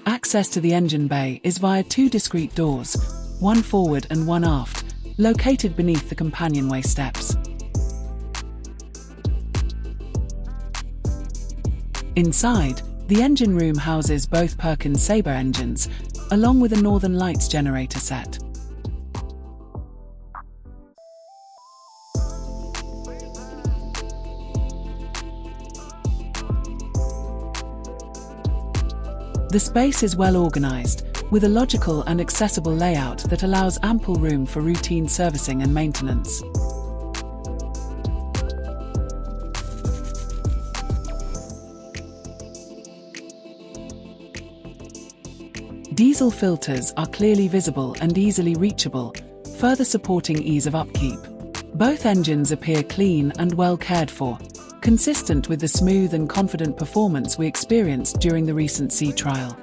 Access to the engine bay is via two discrete doors, one forward and one aft, located beneath the companionway steps. Inside, the engine room houses both Perkins Sabre engines, along with a Northern Lights generator set. The space is well organized, with a logical and accessible layout that allows ample room for routine servicing and maintenance. Diesel filters are clearly visible and easily reachable, further supporting ease of upkeep. Both engines appear clean and well cared for, consistent with the smooth and confident performance we experienced during the recent sea trial.